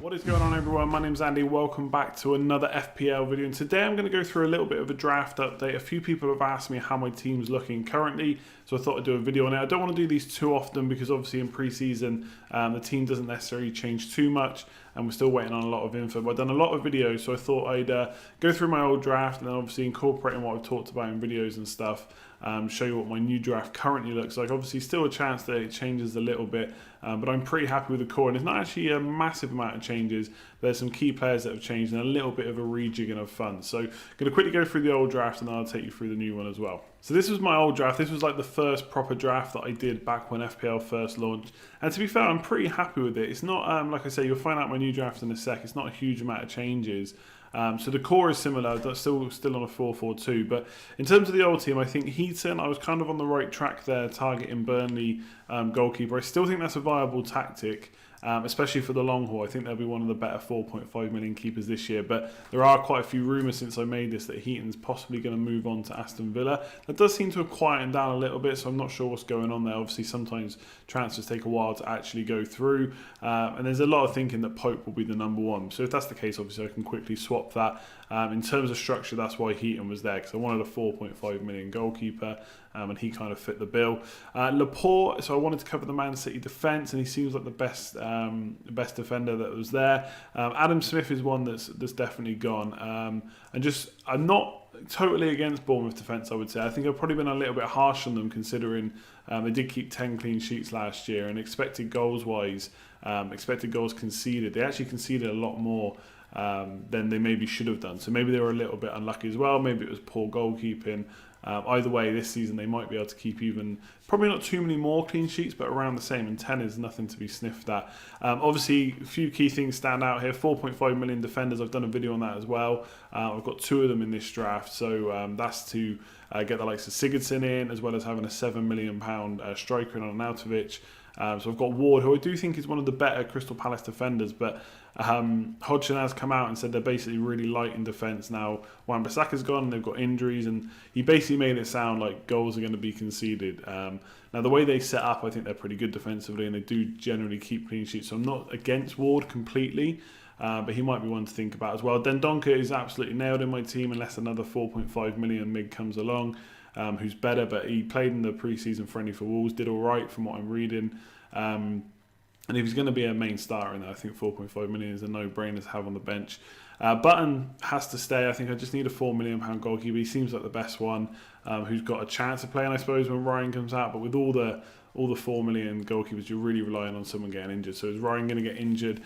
What is going on, everyone? My name's Andy. Welcome back to another FPL video, and today I'm going to go through a little bit of a draft update. A few people have asked me how my team's looking currently, so I thought I'd do a video on it. I don't want to do these too often because obviously in pre-season the team doesn't necessarily change too much and we're still waiting on a lot of info, but I've done a lot of videos, so I thought I'd go through my old draft and then obviously incorporating what I've talked about in videos and stuff, show you what my new draft currently looks like. Obviously still a chance that it changes a little bit, but I'm pretty happy with the core, and it's not actually a massive amount of changes. There's some key players that have changed and a little bit of a rejigging of funds. So I'm going to quickly go through the old draft and then I'll take you through the new one as well. So this was my old draft. This was like the first proper draft that I did back when FPL first launched. And to be fair, I'm pretty happy with it. It's not, like I say, you'll find out my new draft in a sec. It's not a huge amount of changes. So the core is similar, that's still on a 4-4-2. But in terms of the old team, I think Heaton, I was kind of on the right track there, targeting Burnley goalkeeper. I still think that's a viable tactic, especially for the long haul. I think they'll be one of the better 4.5 million keepers this year. But there are quite a few rumours since I made this that Heaton's possibly going to move on to Aston Villa. That does seem to have quietened down a little bit, so I'm not sure what's going on there. Obviously, sometimes transfers take a while to actually go through. And there's a lot of thinking that Pope will be the number one. So if that's the case, obviously I can quickly swap that. In terms of structure, that's why Heaton was there, because I wanted a 4.5 million goalkeeper, and he kind of fit the bill. Laporte, so I wanted to cover the Man City defence, and he seems like the best defender that was there. Adam Smith is one that's definitely gone. I'm not totally against Bournemouth defence, I would say. I think I've probably been a little bit harsh on them, considering they did keep 10 clean sheets last year, and expected goals conceded, they actually conceded a lot more than they maybe should have done. So maybe they were a little bit unlucky as well. Maybe it was poor goalkeeping. Either way, this season they might be able to keep probably not too many more clean sheets, but around the same, and 10 is nothing to be sniffed at. Obviously, a few key things stand out here. 4.5 million defenders, I've done a video on that as well. I've got 2 of them in this draft, so that's to get the likes of Sigurdsson in, as well as having a £7 million striker in on Arnautovic. So I've got Ward, who I do think is one of the better Crystal Palace defenders, but Hodgson has come out and said they're basically really light in defence now. Wan-Bissaka's gone and they've got injuries, and he basically made it sound like goals are going to be conceded. Now the way they set up, I think they're pretty good defensively, and they do generally keep clean sheets, so I'm not against Ward completely, but he might be one to think about as well. Dendoncker is absolutely nailed in my team, unless another 4.5 million MIG comes along, who's better, but he played in the pre-season friendly for Wolves, did all right from what I'm reading. And if he's going to be a main starter in there, I think 4.5 million is a no-brainer to have on the bench. Button has to stay. I think I just need a £4 million goalkeeper. He seems like the best one, who's got a chance of playing, I suppose, when Ryan comes out. But with all the 4 million goalkeepers, you're really relying on someone getting injured. So is Ryan going to get injured?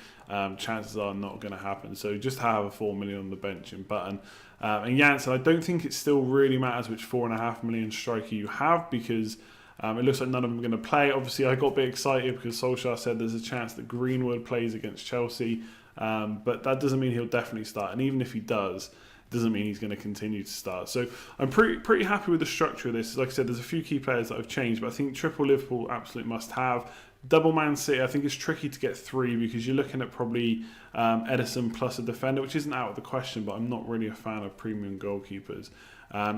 Chances are not going to happen. So just have a 4 million on the bench in Button. And Janssen, I don't think it still really matters which 4.5 million striker you have, because it looks like none of them are going to play. Obviously, I got a bit excited because Solskjaer said there's a chance that Greenwood plays against Chelsea, but that doesn't mean he'll definitely start. And even if he does, it doesn't mean he's going to continue to start. So I'm pretty happy with the structure of this. Like I said, there's a few key players that have changed, but I think triple Liverpool absolute must have. Double Man City, I think it's tricky to get 3 because you're looking at probably Edison plus a defender, which isn't out of the question, but I'm not really a fan of premium goalkeepers.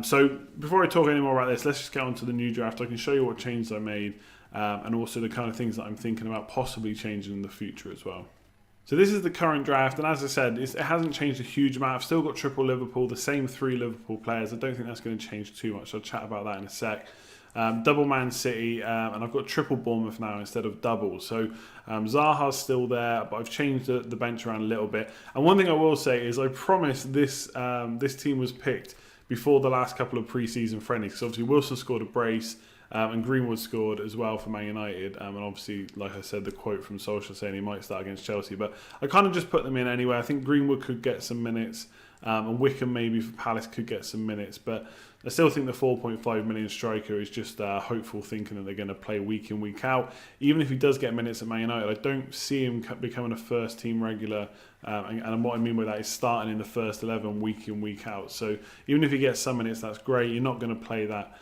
So before I talk any more about this, let's just get on to the new draft. I can show you what changes I made, and also the kind of things that I'm thinking about possibly changing in the future as well. So this is the current draft, and as I said, it hasn't changed a huge amount. I've still got triple Liverpool, the same 3 Liverpool players. I don't think that's going to change too much. I'll chat about that in a sec. Double Man City, and I've got triple Bournemouth now instead of double. So Zaha's still there, but I've changed the bench around a little bit. And one thing I will say is I promise this team was picked before the last couple of pre-season friendlies, because obviously Wilson scored a brace, and Greenwood scored as well for Man United, and obviously, like I said, the quote from Solskjaer saying he might start against Chelsea, but I kind of just put them in anyway. I think Greenwood could get some minutes, and Wickham maybe for Palace could get some minutes, but I still think the 4.5 million striker is just hopeful thinking that they're going to play week in, week out. Even if he does get minutes at Man United, I don't see him becoming a first team regular, and what I mean by that is starting in the first 11 week in, week out. So even if he gets some minutes, that's great. You're not going to play that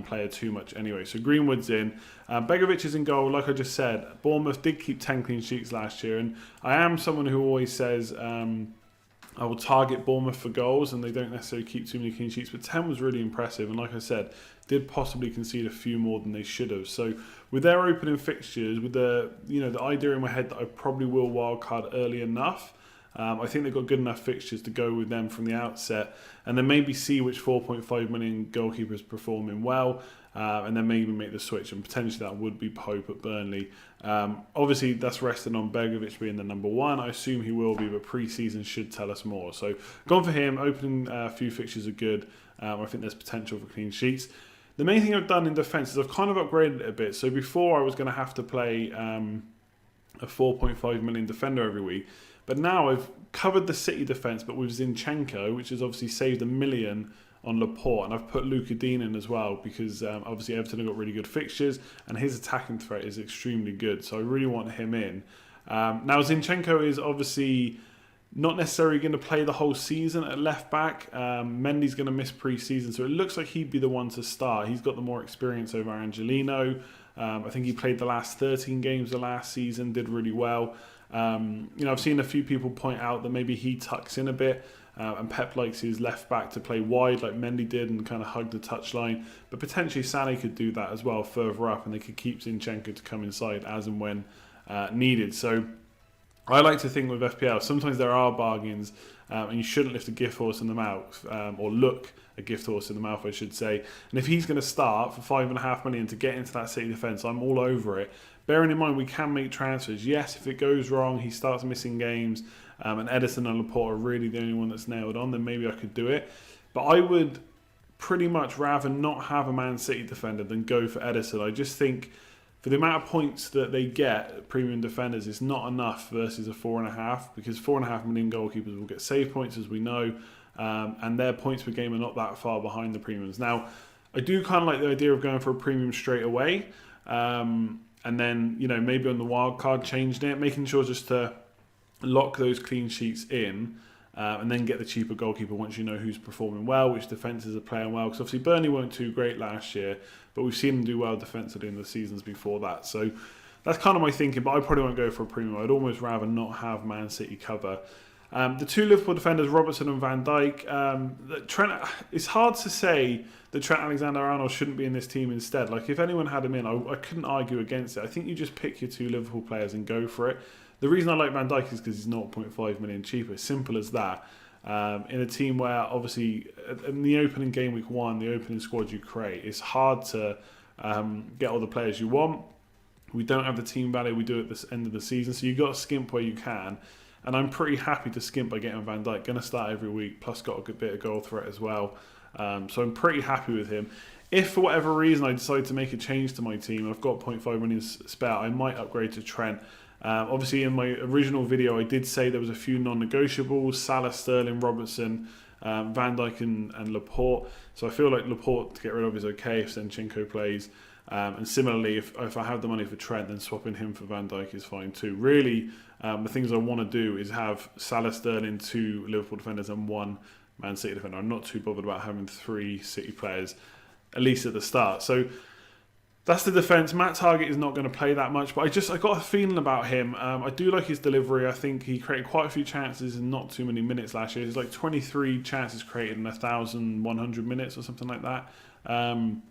player too much anyway. So Greenwood's in. Begovic is in goal. Like I just said, Bournemouth did keep 10 clean sheets last year, and I am someone who always says I will target Bournemouth for goals, and they don't necessarily keep too many clean sheets. But 10 was really impressive, and like I said, did possibly concede a few more than they should have. So with their opening fixtures, with the idea in my head that I probably will wildcard early enough, I think they've got good enough fixtures to go with them from the outset, and then maybe see which 4.5 million goalkeeper is performing well, and then maybe make the switch, and potentially that would be Pope at Burnley. Obviously, that's resting on Begovic being the number one. I assume he will be, but pre-season should tell us more. So gone for him. Opening a few fixtures are good. I think there's potential for clean sheets. The main thing I've done in defence is I've kind of upgraded it a bit. So before I was going to have to play a 4.5 million defender every week. But now I've covered the City defence, but with Zinchenko, which has obviously saved $1 million on Laporte, and I've put Luka Dean in as well because obviously Everton have got really good fixtures and his attacking threat is extremely good, so I really want him in. Now Zinchenko is obviously not necessarily going to play the whole season at left back. Mendy's going to miss pre-season, so it looks like he'd be the one to start. He's got the more experience over Angelino. I think he played the last 13 games of last season, did really well. I've seen a few people point out that maybe he tucks in a bit, and Pep likes his left back to play wide like Mendy did and kind of hug the touchline. But potentially Sané could do that as well further up, and they could keep Zinchenko to come inside as and when needed. So I like to think with FPL, sometimes there are bargains, and you shouldn't lift a gift horse in the mouth, or look a gift horse in the mouth, I should say. And if he's going to start for $5.5 million to get into that City defence, I'm all over it. Bearing in mind we can make transfers. Yes, if it goes wrong, he starts missing games, and Ederson and Laporte are really the only one that's nailed on, then maybe I could do it. But I would pretty much rather not have a Man City defender than go for Ederson. I just think for the amount of points that they get, premium defenders, it's not enough versus a 4.5, because 4.5 million goalkeepers will get save points, as we know, and their points per game are not that far behind the premiums. Now, I do kind of like the idea of going for a premium straight away, and then maybe on the wild card changing it, making sure just to lock those clean sheets in, and then get the cheaper goalkeeper once you know who's performing well, which defences are playing well. Because obviously Burnley weren't too great last year, but we've seen them do well defensively in the seasons before that. So that's kind of my thinking, but I probably won't go for a premium. I'd almost rather not have Man City cover. The two Liverpool defenders, Robertson and Van Dijk, Trent, it's hard to say that Trent Alexander-Arnold shouldn't be in this team instead. Like, if anyone had him in, I couldn't argue against it. I think you just pick your two Liverpool players and go for it. The reason I like Van Dijk is because he's 0.5 million cheaper. Simple as that. In a team where, obviously, in the opening game week one, the opening squad you create, it's hard to get all the players you want. We don't have the team value we do at the end of the season, so you've got to skimp where you can. And I'm pretty happy to skimp by getting Van Dijk. Going to start every week, plus got a good bit of goal threat as well. So I'm pretty happy with him. If for whatever reason I decide to make a change to my team, I've got 0.5 million spare, I might upgrade to Trent. Obviously in my original video I did say there was a few non-negotiables: Salah, Sterling, Robertson, Van Dijk and Laporte. So I feel like Laporte to get rid of is okay if Zinchenko plays. And similarly, if I have the money for Trent, then swapping him for Van Dijk is fine too. Really, the things I want to do is have Salah, Sterling, 2 Liverpool defenders and 1 Man City defender. I'm not too bothered about having 3 City players, at least at the start. So that's the defence. Matt Targett is not going to play that much, but I got a feeling about him. I do like his delivery. I think he created quite a few chances in not too many minutes last year. It's like 23 chances created in 1,100 minutes or something like that. And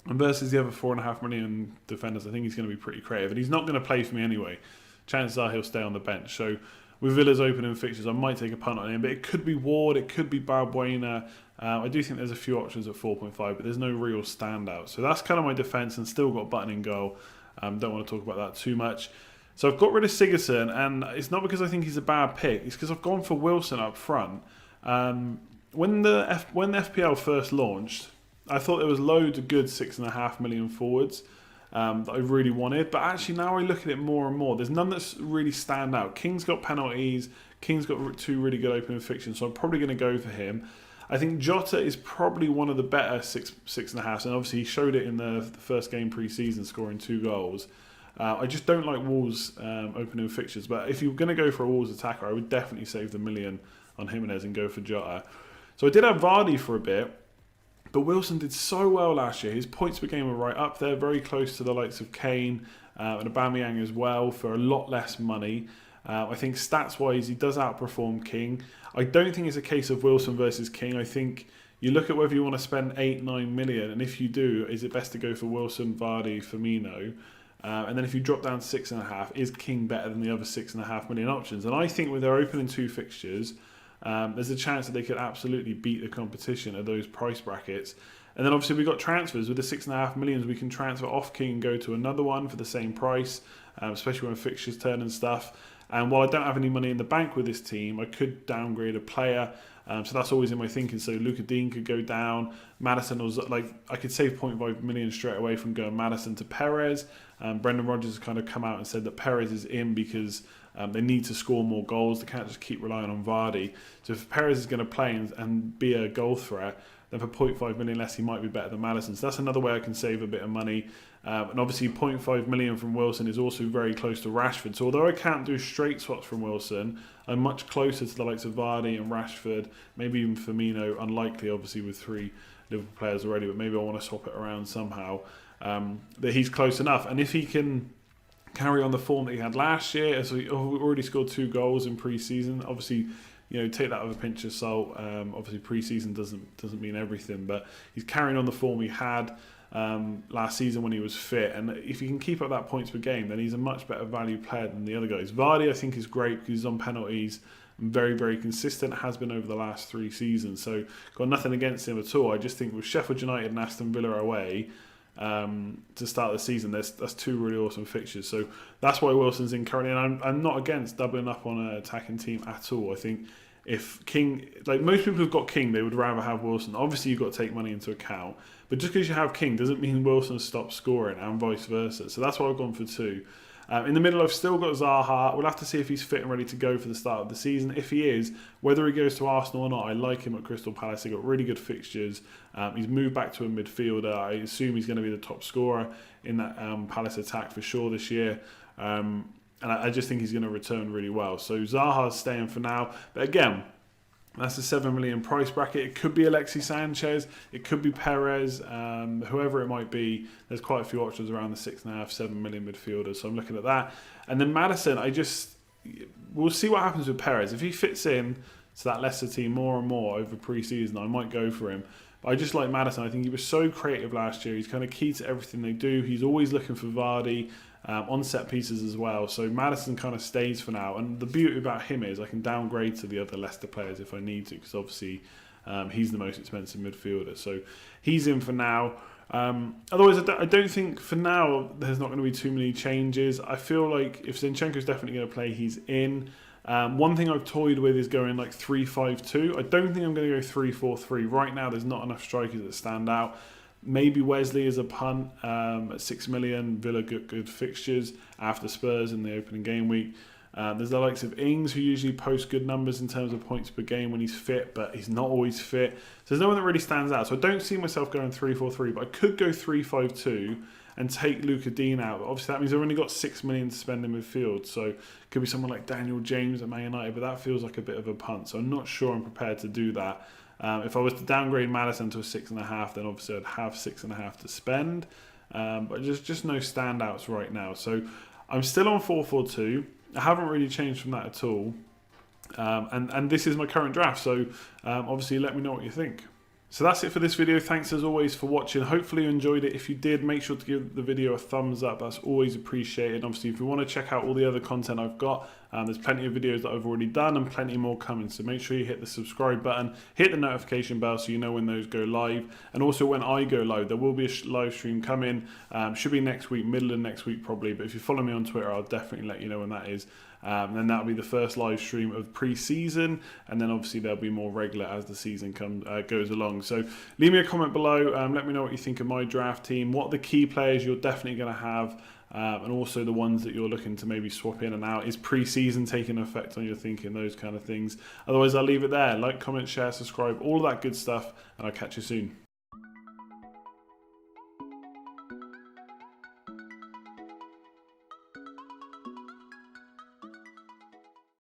versus the other 4.5 million defenders, I think he's going to be pretty creative. And he's not going to play for me anyway. Chances are he'll stay on the bench. So with Villa's opening fixtures, I might take a punt on him. But it could be Ward, it could be Balbuena. I do think there's a few options at 4.5, but there's no real standout. So that's kind of my defence, and still got Button in goal. Don't want to talk about that too much. So I've got rid of Sigurdsson, and it's not because I think he's a bad pick. It's because I've gone for Wilson up front. When the FPL first launched, I thought there was loads of good 6.5 million forwards that I really wanted. But actually now I look at it more and more, there's none that's really stand out. King's got penalties. King's got 2 really good opening fixtures, so I'm probably going to go for him. I think Jota is probably one of the better 6.5s, and obviously he showed it in the first game pre-season, scoring 2 goals. I just don't like Wolves' opening fixtures, but if you're going to go for a Wolves attacker, I would definitely save the million on Jimenez and go for Jota. So I did have Vardy for a bit, but Wilson did so well last year. His points per game were right up there, very close to the likes of Kane and Aubameyang as well, for a lot less money. I think stats-wise, he does outperform King. I don't think it's a case of Wilson versus King. I think you look at whether you want to spend 8-9 million, and if you do, is it best to go for Wilson, Vardy, Firmino? And then if you drop down to 6.5, is King better than the other 6.5 million options? And I think with their opening 2 fixtures, there's a chance that they could absolutely beat the competition at those price brackets. And then obviously we've got transfers. With the 6.5 million, we can transfer off King and go to another one for the same price, especially when fixtures turn and stuff. And while I don't have any money in the bank with this team, I could downgrade a player. So that's always in my thinking. So Luca Dean could go down. Maddison was like, I could save 0.5 million straight away from going Maddison to Perez. Brendan Rodgers has kind of come out and said that Perez is in because they need to score more goals. They can't just keep relying on Vardy. So if Perez is going to play and be a goal threat, then for 0.5 million less, he might be better than Maddison. So that's another way I can save a bit of money. And obviously 0.5 million from Wilson is also very close to Rashford. So although I can't do straight swaps from Wilson, I'm much closer to the likes of Vardy and Rashford, maybe even Firmino, unlikely obviously with 3 Liverpool players already, but maybe I want to swap it around somehow, that he's close enough. And if he can carry on the form that he had last year, so he already scored 2 goals in pre-season, obviously, you know, take that with a pinch of salt. Obviously pre-season doesn't mean everything, but he's carrying on the form he had last season when he was fit, and if he can keep up that points per game, then he's a much better value player than the other guys. Vardy, I think, is great because he's on penalties and very, very consistent, has been over the last 3 seasons, so got nothing against him at all. I just think with Sheffield United and Aston Villa away to start the season, that's 2 really awesome fixtures, so that's why Wilson's in currently, and I'm not against doubling up on an attacking team at all. I think if King, like most people who've got King, they would rather have Wilson. Obviously, you've got to take money into account, but just because you have King doesn't mean Wilson stops scoring, and vice versa. So that's why I've gone for 2. In the middle, I've still got Zaha. We'll have to see if he's fit and ready to go for the start of the season. If he is, whether he goes to Arsenal or not, I like him at Crystal Palace. They've got really good fixtures. He's moved back to a midfielder. I assume he's going to be the top scorer in that Palace attack for sure this year. And I just think he's going to return really well. So Zaha's staying for now. But again, that's a 7 million price bracket. It could be Alexis Sanchez. It could be Perez. Whoever it might be. There's quite a few options around the 6.5, 7 million midfielders. So I'm looking at that. And then Maddison, we'll see what happens with Perez. If he fits in to that Leicester team more and more over pre-season, I might go for him. But I just like Maddison. I think he was so creative last year. He's kind of key to everything they do. He's always looking for Vardy. On set pieces as well, so Maddison kind of stays for now, and the beauty about him is I can downgrade to the other Leicester players if I need to, because obviously he's the most expensive midfielder, so he's in for now. Otherwise, I don't think for now there's not going to be too many changes. I feel like if Zinchenko's definitely going to play, he's in. One thing I've toyed with is going like 3-5-2. I don't think I'm going to go 3-4-3 right now. There's not enough strikers that stand out. Maybe Wesley is a punt at 6 million. Villa good fixtures after Spurs in the opening game week. There's the likes of Ings, who usually posts good numbers in terms of points per game when he's fit, but he's not always fit. So there's no one that really stands out. So I don't see myself going 3-4-3, but I could go 3-5-2 and take Luca Dean out. But obviously that means I've only got 6 million to spend in midfield. So it could be someone like Daniel James at Man United, but that feels like a bit of a punt. So I'm not sure I'm prepared to do that. If I was to downgrade Maddison to a 6.5, then obviously I'd have 6.5 to spend. But just no standouts right now. So I'm still on 4-4-2. I haven't really changed from that at all. And this is my current draft. So obviously let me know what you think. So that's it for this video. Thanks as always for watching. Hopefully you enjoyed it. If you did, make sure to give the video a thumbs up. That's always appreciated. Obviously, if you want to check out all the other content I've got, there's plenty of videos that I've already done and plenty more coming. So make sure you hit the subscribe button, hit the notification bell so you know when those go live. And also when I go live, there will be a live stream coming. Should be next week, middle of next week probably. But if you follow me on Twitter, I'll definitely let you know when that is. And then that'll be the first live stream of pre-season, and then obviously there'll be more regular as the season goes along. So leave me a comment below, let me know what you think of my draft team, what are the key players you're definitely going to have, and also the ones that you're looking to maybe swap in and out. Is pre-season taking effect on your thinking, those kind of things. Otherwise, I'll leave it there. Like, comment, share, subscribe, all of that good stuff, and I'll catch you soon.